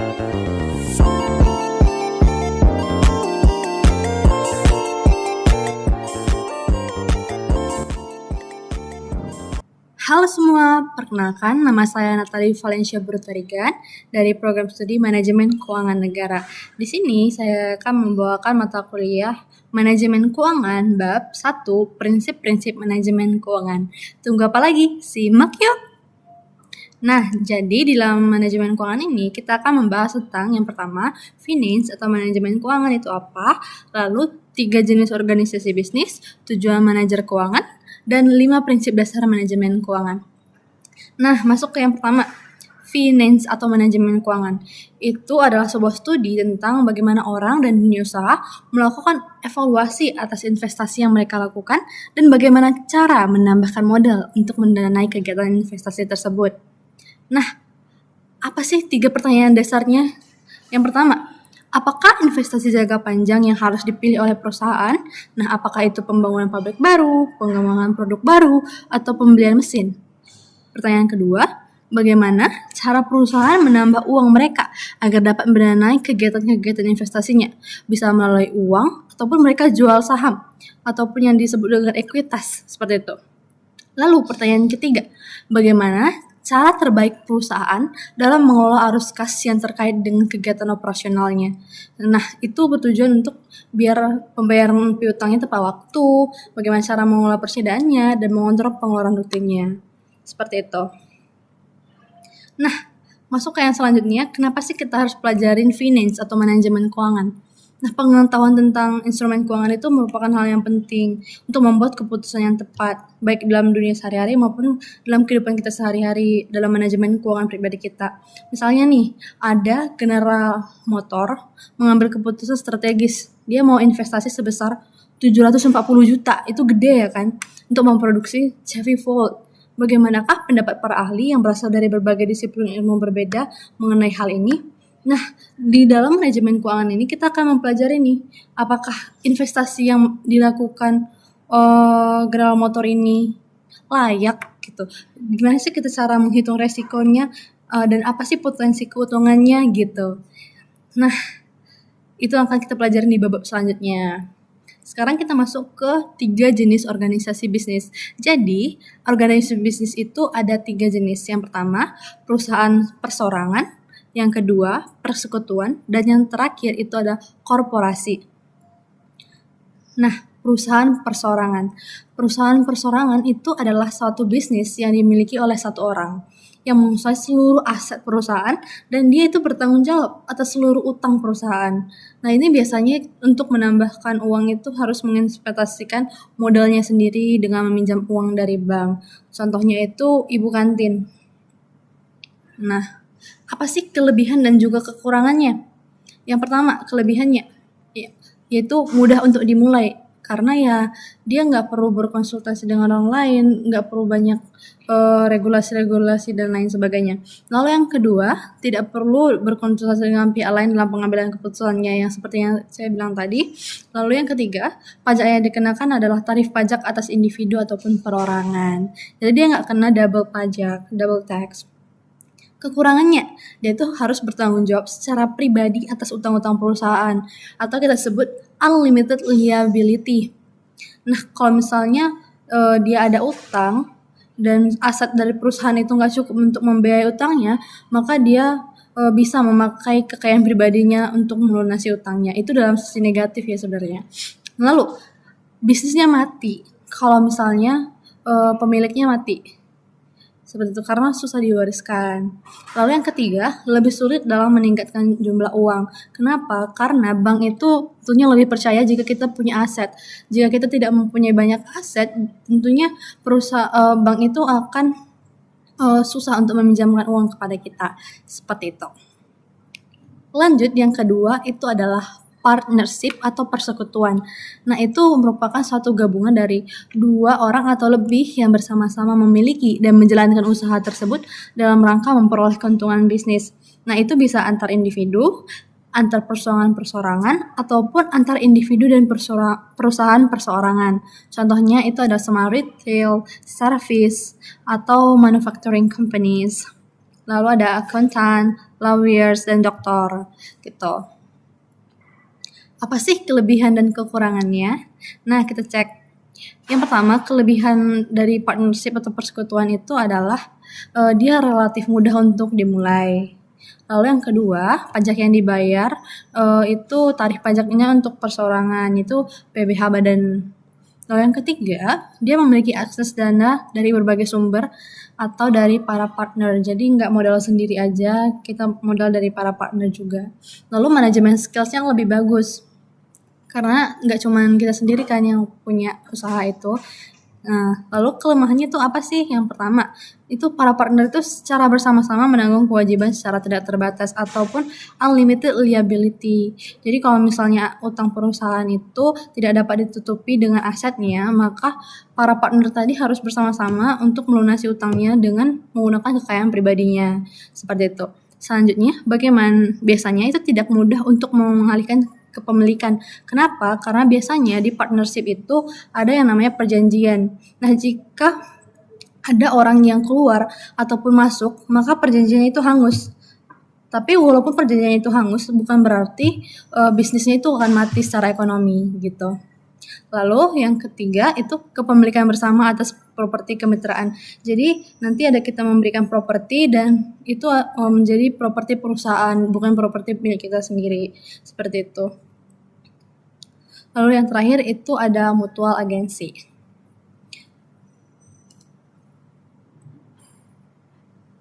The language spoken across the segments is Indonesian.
Halo semua, perkenalkan nama saya Natali Valencia Brutarigan dari Program Studi Manajemen Keuangan Negara. Di sini saya akan membawakan mata kuliah Manajemen Keuangan bab 1 Prinsip-prinsip Manajemen Keuangan. Tunggu apa lagi? Simak yuk! Nah, jadi di dalam manajemen keuangan ini kita akan membahas tentang yang pertama, finance atau manajemen keuangan itu apa, lalu 3 jenis organisasi bisnis, tujuan manajer keuangan, dan 5 prinsip dasar manajemen keuangan. Nah, masuk ke yang pertama, finance atau manajemen keuangan. Itu adalah sebuah studi tentang bagaimana orang dan dunia usaha melakukan evaluasi atas investasi yang mereka lakukan dan bagaimana cara menambahkan modal untuk mendanai kegiatan investasi tersebut. Nah, apa sih 3 pertanyaan dasarnya? Yang pertama, apakah investasi jangka panjang yang harus dipilih oleh perusahaan? Nah, apakah itu pembangunan pabrik baru, pengembangan produk baru, atau pembelian mesin? Pertanyaan kedua, bagaimana cara perusahaan menambah uang mereka agar dapat mendanai kegiatan-kegiatan investasinya? Bisa melalui uang, ataupun mereka jual saham, ataupun yang disebut dengan ekuitas, seperti itu. Lalu pertanyaan ketiga, bagaimana cara terbaik perusahaan dalam mengelola arus kas yang terkait dengan kegiatan operasionalnya. Nah, itu bertujuan untuk biar pembayaran piutangnya tepat waktu, bagaimana cara mengelola persediaannya, dan mengontrol pengeluaran rutinnya. Seperti itu. Nah, masuk ke yang selanjutnya, kenapa sih kita harus pelajarin finance atau manajemen keuangan? Nah, pengetahuan tentang instrumen keuangan itu merupakan hal yang penting untuk membuat keputusan yang tepat, baik dalam dunia sehari-hari maupun dalam kehidupan kita sehari-hari dalam manajemen keuangan pribadi kita. Misalnya nih, ada General Motor mengambil keputusan strategis. Dia mau investasi sebesar 740 juta, itu gede ya kan, untuk memproduksi Chevy Volt. Bagaimanakah pendapat para ahli yang berasal dari berbagai disiplin ilmu berbeda mengenai hal ini? Nah, di dalam manajemen keuangan ini kita akan mempelajari nih, apakah investasi yang dilakukan General Motor ini layak gitu. Gimana sih kita cara menghitung resikonya dan apa sih potensi keuntungannya gitu. Nah, itu akan kita pelajarin di bab selanjutnya. Sekarang kita masuk ke 3 jenis organisasi bisnis. Jadi, organisasi bisnis itu ada 3 jenis. Yang pertama, perusahaan perseorangan. Yang kedua, persekutuan, dan yang terakhir itu ada korporasi. Nah, perusahaan perseorangan. Perusahaan perseorangan itu adalah suatu bisnis yang dimiliki oleh satu orang yang menguasai seluruh aset perusahaan dan dia itu bertanggung jawab atas seluruh utang perusahaan. Nah, ini biasanya untuk menambahkan uang itu harus menginvestasikan modalnya sendiri dengan meminjam uang dari bank. Contohnya itu ibu kantin. Nah, apa sih kelebihan dan juga kekurangannya? Yang pertama, kelebihannya yaitu mudah untuk dimulai karena ya dia nggak perlu berkonsultasi dengan orang lain, nggak perlu banyak regulasi-regulasi dan lain sebagainya. Lalu yang kedua, tidak perlu berkonsultasi dengan pihak lain dalam pengambilan keputusannya yang seperti yang saya bilang tadi. Lalu yang ketiga, pajak yang dikenakan adalah tarif pajak atas individu ataupun perorangan. Jadi dia nggak kena double pajak, double tax. Kekurangannya, dia tuh harus bertanggung jawab secara pribadi atas utang-utang perusahaan atau kita sebut unlimited liability. Nah, kalau misalnya dia ada utang dan aset dari perusahaan itu nggak cukup untuk membiayai utangnya, maka dia bisa memakai kekayaan pribadinya untuk melunasi utangnya. Itu dalam sisi negatif ya sebenarnya. Lalu, bisnisnya mati kalau misalnya pemiliknya mati. Seperti itu, karena susah diwariskan. Lalu yang ketiga, lebih sulit dalam meningkatkan jumlah uang. Kenapa? Karena bank itu tentunya lebih percaya jika kita punya aset. Jika kita tidak mempunyai banyak aset, tentunya bank itu akan susah untuk meminjamkan uang kepada kita. Seperti itu. Lanjut, yang kedua itu adalah partnership atau persekutuan. Nah, itu merupakan suatu gabungan dari 2 orang atau lebih yang bersama-sama memiliki dan menjalankan usaha tersebut dalam rangka memperoleh keuntungan bisnis. Nah, itu bisa antar individu, antar perseorangan, ataupun antar individu dan perusahaan perseorangan. Contohnya itu ada sama retail, service, atau manufacturing companies. lalu ada accountant, lawyers, dan dokter gitu. Apa sih kelebihan dan kekurangannya? Nah, kita cek. Yang pertama, kelebihan dari partnership atau persekutuan itu adalah dia relatif mudah untuk dimulai. Lalu yang kedua, pajak yang dibayar itu tarif pajaknya untuk perseorangan itu PBH badan. Lalu yang ketiga, dia memiliki akses dana dari berbagai sumber atau dari para partner. Jadi nggak modal sendiri aja, kita modal dari para partner juga. Lalu manajemen skills-nya lebih bagus. Karena nggak cuman kita sendiri kan yang punya usaha itu. Nah, lalu kelemahannya itu apa sih? Yang pertama, itu para partner itu secara bersama-sama menanggung kewajiban secara tidak terbatas ataupun unlimited liability. Jadi kalau misalnya utang perusahaan itu tidak dapat ditutupi dengan asetnya, maka para partner tadi harus bersama-sama untuk melunasi utangnya dengan menggunakan kekayaan pribadinya. Seperti itu. Selanjutnya, bagaimana biasanya itu tidak mudah untuk mengalihkan kepemilikan. Kenapa? Karena biasanya di partnership itu ada yang namanya perjanjian. Nah, jika ada orang yang keluar ataupun masuk, maka perjanjiannya itu hangus. Tapi walaupun perjanjiannya itu hangus, bukan berarti bisnisnya itu akan mati secara ekonomi gitu. Lalu yang ketiga itu kepemilikan bersama atas properti kemitraan. Jadi nanti ada kita memberikan properti dan itu menjadi properti perusahaan, bukan properti milik kita sendiri. Seperti itu. Lalu yang terakhir itu ada mutual agency.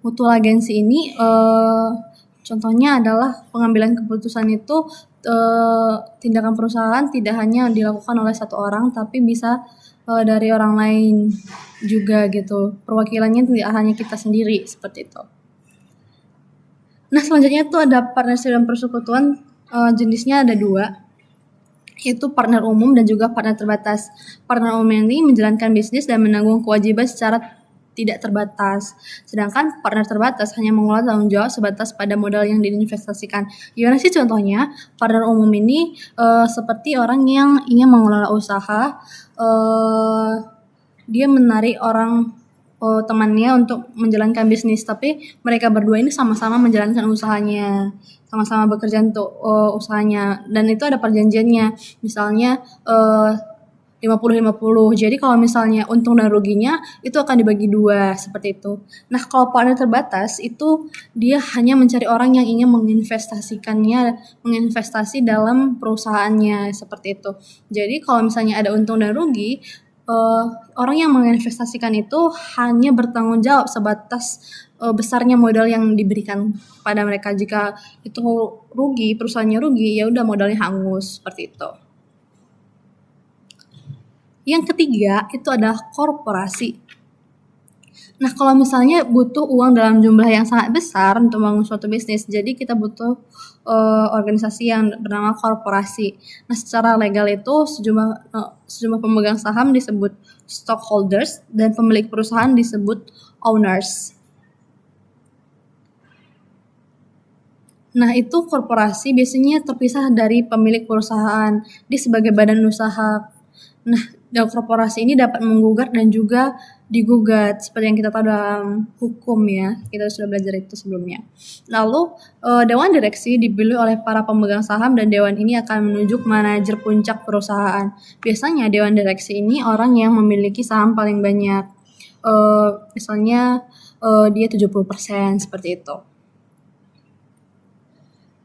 Mutual agency ini contohnya adalah pengambilan keputusan itu tindakan perusahaan tidak hanya dilakukan oleh satu orang tapi bisa dari orang lain juga gitu. Perwakilannya tidak hanya kita sendiri seperti itu. Nah, selanjutnya itu ada partnership dan persekutuan, jenisnya ada 2, yaitu partner umum dan juga partner terbatas. Partner umum ini menjalankan bisnis dan menanggung kewajiban secara tidak terbatas. Sedangkan partner terbatas hanya mengelola tanggung jawab sebatas pada modal yang diinvestasikan. Gimana sih contohnya? Partner umum ini seperti orang yang ingin mengelola usaha, dia menarik orang temannya untuk menjalankan bisnis, tapi mereka berdua ini sama-sama menjalankan usahanya, sama-sama bekerja untuk usahanya, dan itu ada perjanjiannya. Misalnya 50-50. Jadi kalau misalnya untung dan ruginya itu akan dibagi 2 seperti itu. Nah, kalau partner terbatas itu dia hanya mencari orang yang ingin menginvestasi dalam perusahaannya seperti itu. Jadi kalau misalnya ada untung dan rugi, orang yang menginvestasikan itu hanya bertanggung jawab sebatas besarnya modal yang diberikan pada mereka. Jika itu rugi, perusahaannya rugi, ya udah modalnya hangus seperti itu. Yang ketiga itu adalah korporasi. Nah, kalau misalnya butuh uang dalam jumlah yang sangat besar untuk membangun suatu bisnis, jadi kita butuh organisasi yang bernama korporasi. Nah, secara legal itu sejumlah pemegang saham disebut stockholders dan pemilik perusahaan disebut owners. Nah, itu korporasi biasanya terpisah dari pemilik perusahaan. Dia sebagai badan usaha. Nah, korporasi ini dapat menggugat dan juga digugat seperti yang kita tahu dalam hukum ya. Kita sudah belajar itu sebelumnya. Lalu dewan direksi dipilih oleh para pemegang saham dan dewan ini akan menunjuk manajer puncak perusahaan. Biasanya dewan direksi ini orang yang memiliki saham paling banyak. Misalnya dia 70% seperti itu.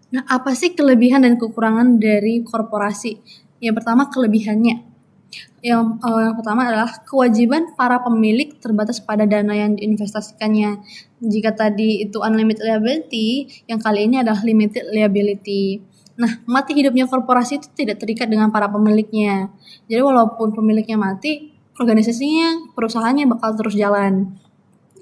Nah, apa sih kelebihan dan kekurangan dari korporasi? Yang pertama, kelebihannya. Yang pertama adalah kewajiban para pemilik terbatas pada dana yang diinvestasikannya. Jika tadi itu unlimited liability, yang kali ini adalah limited liability. Nah, mati hidupnya korporasi itu tidak terikat dengan para pemiliknya. Jadi walaupun pemiliknya mati, organisasinya, perusahaannya bakal terus jalan.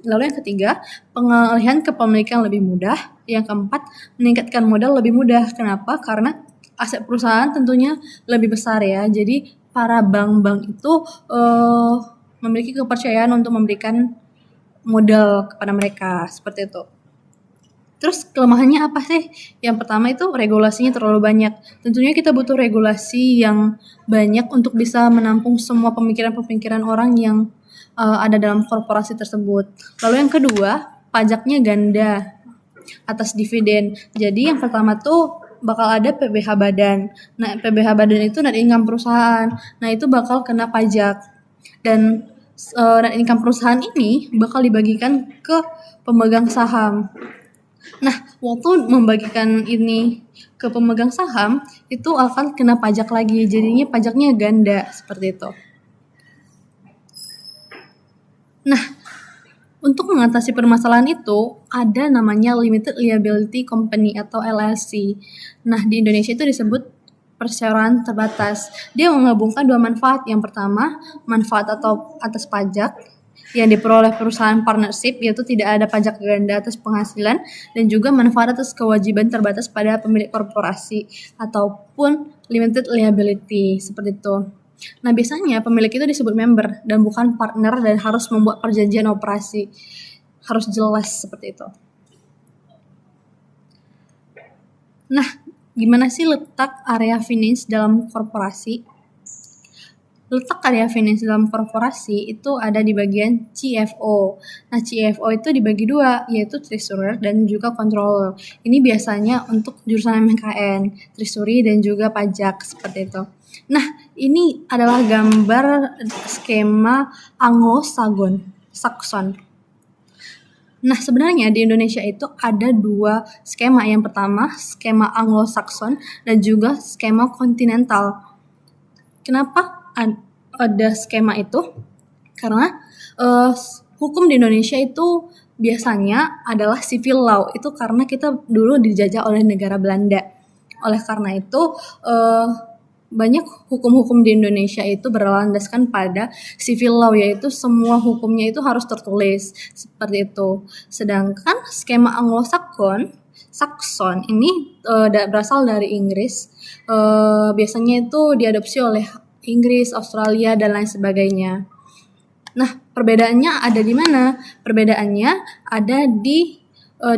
Lalu yang ketiga, pengalihan kepemilikan lebih mudah. Yang keempat, meningkatkan modal lebih mudah. Kenapa? Karena aset perusahaan tentunya lebih besar ya. Jadi para bank-bank itu memiliki kepercayaan untuk memberikan modal kepada mereka seperti itu. Terus kelemahannya apa sih? Yang pertama itu regulasinya terlalu banyak. Tentunya kita butuh regulasi yang banyak untuk bisa menampung semua pemikiran-pemikiran orang yang ada dalam korporasi tersebut. Lalu yang kedua, pajaknya ganda atas dividen. Jadi yang pertama tuh bakal ada PBH badan. Nah, PBH badan itu net income perusahaan. Nah, itu bakal kena pajak. Dan net income perusahaan ini bakal dibagikan ke pemegang saham. Nah, waktu membagikan ini ke pemegang saham, itu akan kena pajak lagi. Jadinya pajaknya ganda, seperti itu. Nah, untuk mengatasi permasalahan itu, ada namanya Limited Liability Company atau LLC. Nah, di Indonesia itu disebut perseroan terbatas. Dia menggabungkan dua manfaat. Yang pertama, manfaat atau atas pajak yang diperoleh perusahaan partnership, yaitu tidak ada pajak ganda atas penghasilan, dan juga manfaat atas kewajiban terbatas pada pemilik korporasi ataupun limited liability, seperti itu. Nah, biasanya pemilik itu disebut member dan bukan partner dan harus membuat perjanjian operasi. Harus jelas seperti itu. Nah, gimana sih letak area finance dalam korporasi? Letak area finance dalam korporasi itu ada di bagian CFO. Nah, CFO itu dibagi dua, yaitu treasurer dan juga controller. Ini biasanya untuk jurusan MKN, treasury dan juga pajak, seperti itu. Nah, ini adalah gambar skema Anglo-Saxon. Nah, sebenarnya di Indonesia itu ada dua skema. Yang pertama, skema Anglo-Saxon dan juga skema kontinental. Kenapa ada skema itu? Karena hukum di Indonesia itu biasanya adalah civil law. Itu karena kita dulu dijajah oleh negara Belanda. Oleh karena itu, banyak hukum-hukum di Indonesia itu berlandaskan pada civil law, yaitu semua hukumnya itu harus tertulis, seperti itu. Sedangkan skema Anglo-Saxon ini berasal dari Inggris. Biasanya itu diadopsi oleh Inggris, Australia, dan lain sebagainya. Nah, perbedaannya ada di mana? Perbedaannya ada di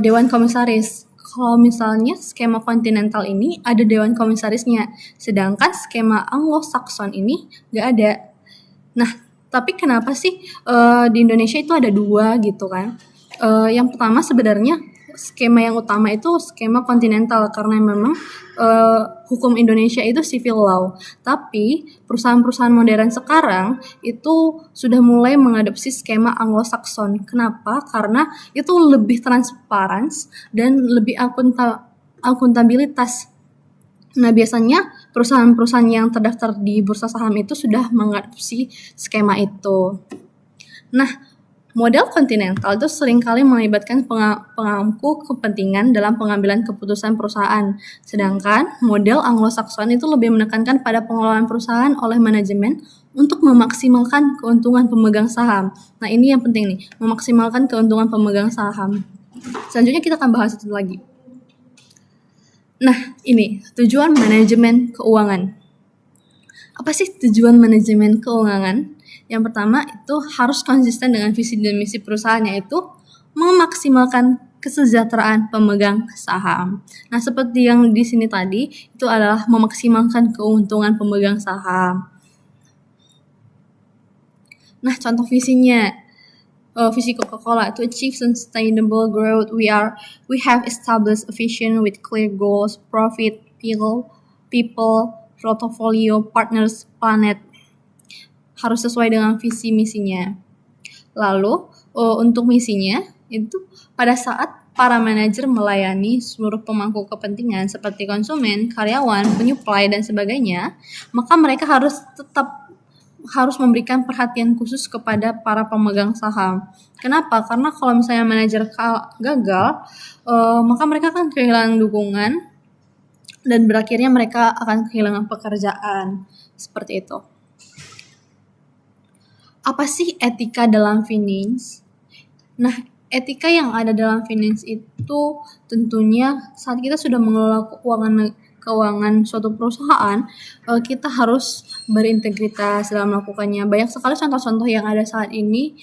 Dewan Komisaris. Kalau misalnya skema kontinental ini ada Dewan Komisarisnya, sedangkan skema Anglo-Saxon ini nggak ada. Nah, tapi kenapa sih di Indonesia itu ada dua gitu kan? Yang pertama sebenarnya skema yang utama itu skema kontinental karena memang hukum Indonesia itu civil law. Tapi perusahaan-perusahaan modern sekarang itu sudah mulai mengadopsi skema Anglo-Saxon. Kenapa? Karena itu lebih transparan dan lebih akuntabilitas. Nah, biasanya perusahaan-perusahaan yang terdaftar di bursa saham itu sudah mengadopsi skema itu. Nah, model kontinental itu seringkali melibatkan pemangku kepentingan dalam pengambilan keputusan perusahaan. Sedangkan model Anglo-Saxon itu lebih menekankan pada pengelolaan perusahaan oleh manajemen untuk memaksimalkan keuntungan pemegang saham. Nah, ini yang penting nih, memaksimalkan keuntungan pemegang saham. Selanjutnya kita akan bahas itu lagi. Nah, ini tujuan manajemen keuangan. Apa sih tujuan manajemen keuangan? Yang pertama itu harus konsisten dengan visi dan misi perusahaan, yaitu memaksimalkan kesejahteraan pemegang saham. Nah, seperti yang di sini tadi, itu adalah memaksimalkan keuntungan pemegang saham. Nah, contoh visinya, visi Coca-Cola to achieve sustainable growth, we have established a vision with clear goals, profit, people, portfolio, partners, planet. Harus sesuai dengan visi misinya. Lalu untuk misinya itu pada saat para manajer melayani seluruh pemangku kepentingan seperti konsumen, karyawan, penyuplai dan sebagainya, maka mereka harus memberikan perhatian khusus kepada para pemegang saham. Kenapa? Karena kalau misalnya manajer gagal, maka mereka akan kehilangan dukungan dan berakhirnya mereka akan kehilangan pekerjaan. Seperti itu. Apa sih etika dalam finance? Nah, etika yang ada dalam finance itu tentunya saat kita sudah mengelola keuangan suatu perusahaan, kita harus berintegritas dalam melakukannya. Banyak sekali contoh-contoh yang ada saat ini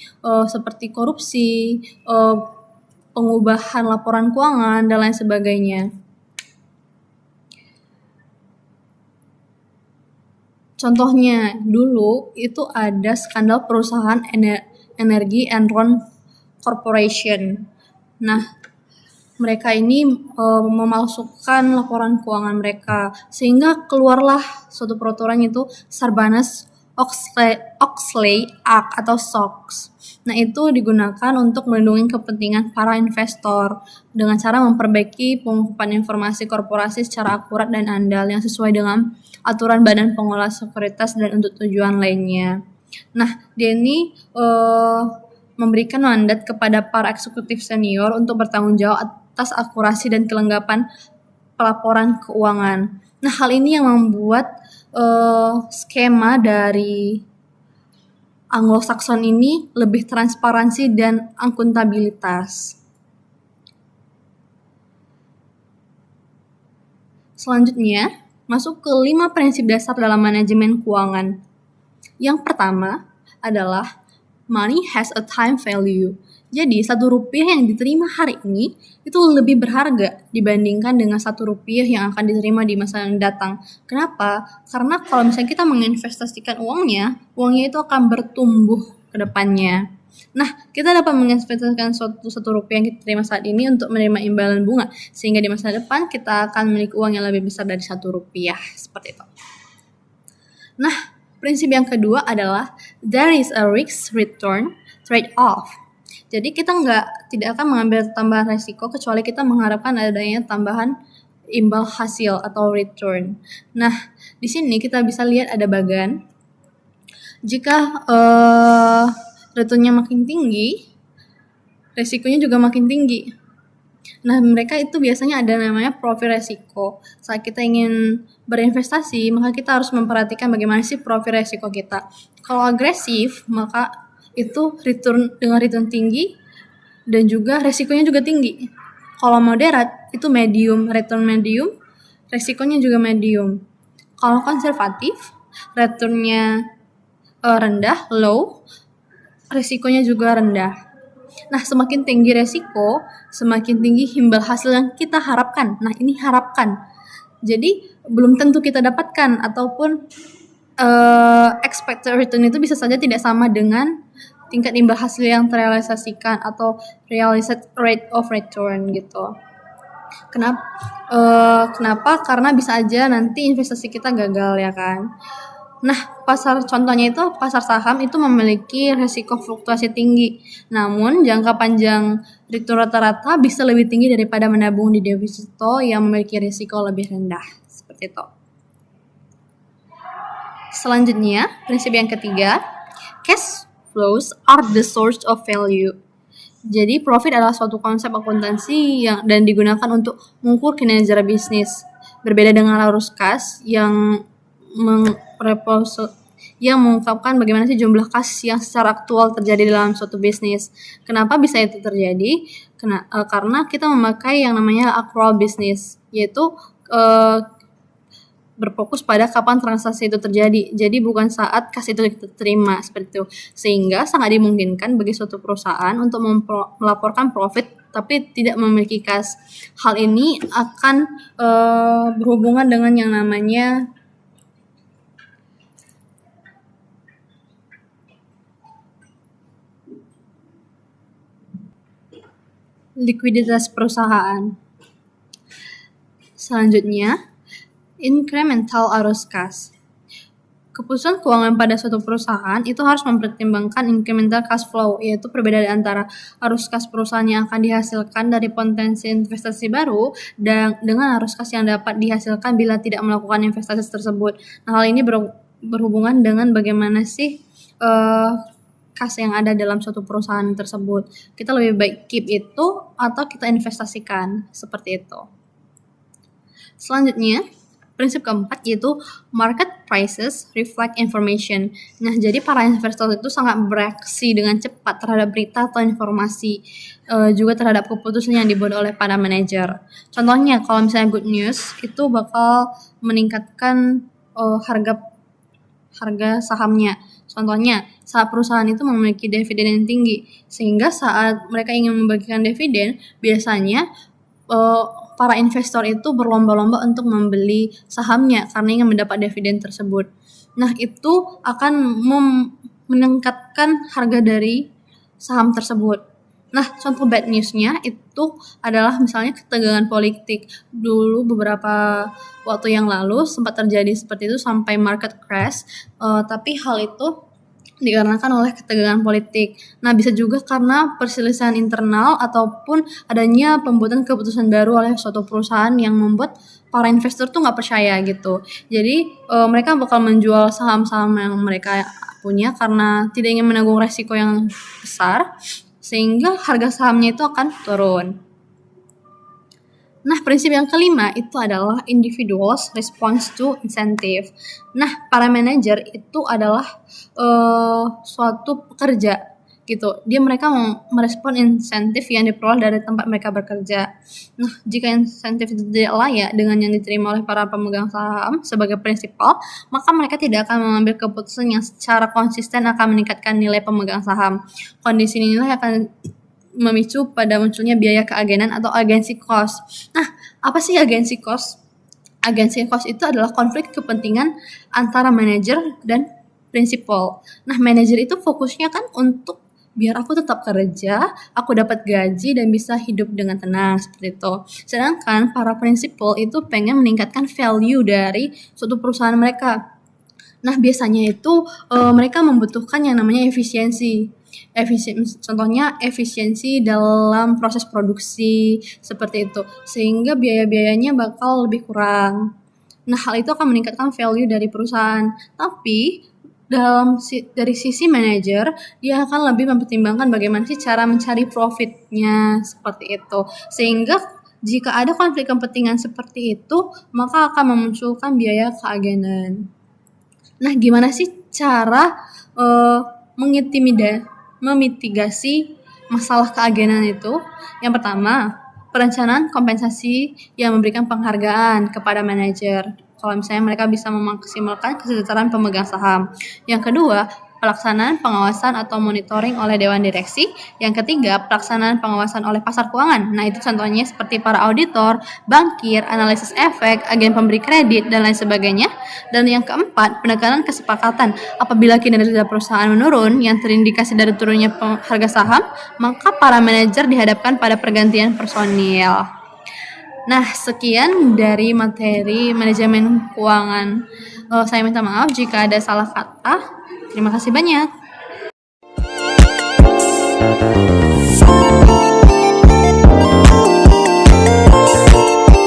seperti korupsi, pengubahan laporan keuangan, dan lain sebagainya. Contohnya, dulu itu ada skandal perusahaan Energi Enron Corporation. Nah, mereka ini memalsukan laporan keuangan mereka, sehingga keluarlah suatu peraturan yaitu Sarbanes-Oxley Act atau SOX. Nah, itu digunakan untuk melindungi kepentingan para investor dengan cara memperbaiki pengungkapan informasi korporasi secara akurat dan andal yang sesuai dengan aturan Badan Pengelola Sekuritas dan untuk tujuan lainnya. Nah, dia ini memberikan mandat kepada para eksekutif senior untuk bertanggung jawab atas akurasi dan kelengkapan pelaporan keuangan. Nah, hal ini yang membuat skema dari Anglo-Saxon ini lebih transparansi dan akuntabilitas. Selanjutnya, masuk ke 5 prinsip dasar dalam manajemen keuangan. Yang pertama adalah money has a time value. Jadi, Rp1 yang diterima hari ini itu lebih berharga dibandingkan dengan Rp1 yang akan diterima di masa yang datang. Kenapa? Karena kalau misalnya kita menginvestasikan uangnya itu akan bertumbuh ke depannya. Nah, kita dapat menginvestasikan Rp1 yang kita terima saat ini untuk menerima imbalan bunga, sehingga di masa depan kita akan memiliki uang yang lebih besar dari Rp1. Seperti itu. Nah, prinsip yang kedua adalah there is a risk return trade-off. Jadi kita tidak akan mengambil tambahan resiko kecuali kita mengharapkan adanya tambahan imbal hasil atau return. Nah, di sini kita bisa lihat ada bagan. Jika returnnya makin tinggi, resikonya juga makin tinggi. Nah, mereka itu biasanya ada namanya profil resiko. Saat kita ingin berinvestasi, maka kita harus memperhatikan bagaimana sih profil resiko kita. Kalau agresif, maka itu dengan return tinggi dan juga resikonya juga tinggi. Kalau moderat, itu medium, return medium, resikonya juga medium. Kalau konservatif, returnnya rendah, low, resikonya juga rendah. Nah, semakin tinggi resiko, semakin tinggi imbal hasil yang kita harapkan. Nah, ini harapkan. Jadi, belum tentu kita dapatkan ataupun expected return itu bisa saja tidak sama dengan tingkat imbal hasil yang terrealisasikan atau realized rate of return gitu. Kenapa? Karena bisa aja nanti investasi kita gagal ya kan. Nah, contohnya itu pasar saham itu memiliki risiko fluktuasi tinggi. Namun, jangka panjang return rata-rata bisa lebih tinggi daripada menabung di deposito yang memiliki risiko lebih rendah. Seperti itu. Selanjutnya, prinsip yang ketiga, cash flows are the source of value. Jadi, profit adalah suatu konsep akuntansi dan digunakan untuk mengukur kinerja bisnis. Berbeda dengan arus kas yang mengungkapkan bagaimana sih jumlah kas yang secara aktual terjadi dalam suatu bisnis. Kenapa bisa itu terjadi? Karena kita memakai yang namanya accrual business, yaitu berfokus pada kapan transaksi itu terjadi. Jadi bukan saat kas itu diterima seperti itu. Sehingga sangat dimungkinkan bagi suatu perusahaan untuk melaporkan profit tapi tidak memiliki kas. Hal ini akan berhubungan dengan yang namanya likuiditas perusahaan. Selanjutnya, incremental arus kas. Keputusan keuangan pada suatu perusahaan itu harus mempertimbangkan incremental cash flow, yaitu perbedaan antara arus kas perusahaan yang akan dihasilkan dari potensi investasi baru dan dengan arus kas yang dapat dihasilkan bila tidak melakukan investasi tersebut. Nah, hal ini berhubungan dengan bagaimana sih kas yang ada dalam suatu perusahaan tersebut. Kita lebih baik keep itu atau kita investasikan, seperti itu. Selanjutnya, prinsip keempat yaitu market prices reflect information. Nah, jadi para investor itu sangat bereaksi dengan cepat terhadap berita atau informasi, juga terhadap keputusan yang dibuat oleh para manajer. Contohnya, kalau misalnya good news itu bakal meningkatkan harga sahamnya. Contohnya, saat perusahaan itu memiliki dividen yang tinggi, sehingga saat mereka ingin membagikan dividen, biasanya para investor itu berlomba-lomba untuk membeli sahamnya karena ingin mendapat dividen tersebut. Nah, itu akan meningkatkan harga dari saham tersebut. Nah, contoh bad news-nya itu adalah misalnya ketegangan politik. Dulu beberapa waktu yang lalu sempat terjadi seperti itu sampai market crash, tapi hal itu dikarenakan oleh ketegangan politik. Nah, bisa juga karena perselisihan internal ataupun adanya pembuatan keputusan baru oleh suatu perusahaan yang membuat para investor tuh nggak percaya gitu. Jadi mereka bakal menjual saham-saham yang mereka punya karena tidak ingin menanggung resiko yang besar, sehingga harga sahamnya itu akan turun. Nah, prinsip yang kelima itu adalah individuals response to incentive. Nah, para manajer itu adalah suatu pekerja gitu. Mereka merespon insentif yang diperoleh dari tempat mereka bekerja. Nah, jika insentif itu tidak layak dengan yang diterima oleh para pemegang saham sebagai prinsipal, maka mereka tidak akan mengambil keputusan yang secara konsisten akan meningkatkan nilai pemegang saham. Kondisi inilah akan memicu pada munculnya biaya keagenan atau agency cost. Nah, apa sih agency cost? Agency cost itu adalah konflik kepentingan antara manajer dan prinsipal. Nah, manajer itu fokusnya kan untuk biar aku tetap kerja, aku dapat gaji dan bisa hidup dengan tenang seperti itu. Sedangkan para prinsipal itu pengen meningkatkan value dari suatu perusahaan mereka. Nah, biasanya itu mereka membutuhkan yang namanya efisiensi. Contohnya efisiensi dalam proses produksi seperti itu, sehingga biaya-biayanya bakal lebih kurang. Nah, hal itu akan meningkatkan value dari perusahaan. Tapi dari sisi manajer, dia akan lebih mempertimbangkan bagaimana sih cara mencari profitnya seperti itu. Sehingga jika ada konflik kepentingan seperti itu, maka akan memunculkan biaya keagenan. Nah, gimana sih cara memitigasi masalah keagenan itu? Yang pertama, perencanaan kompensasi yang memberikan penghargaan kepada manajer. Kalau misalnya mereka bisa memaksimalkan kesejahteraan pemegang saham. Yang kedua, pelaksanaan pengawasan atau monitoring oleh dewan direksi. Yang ketiga, pelaksanaan pengawasan oleh pasar keuangan. Nah, itu contohnya seperti para auditor, bankir, analisis efek, agen pemberi kredit, dan lain sebagainya. Dan yang keempat, penekanan kesepakatan. Apabila kinerja perusahaan menurun yang terindikasi dari turunnya harga saham, maka para manajer dihadapkan pada pergantian personil. Nah, sekian dari materi manajemen keuangan. Saya minta maaf jika ada salah kata. Terima kasih banyak.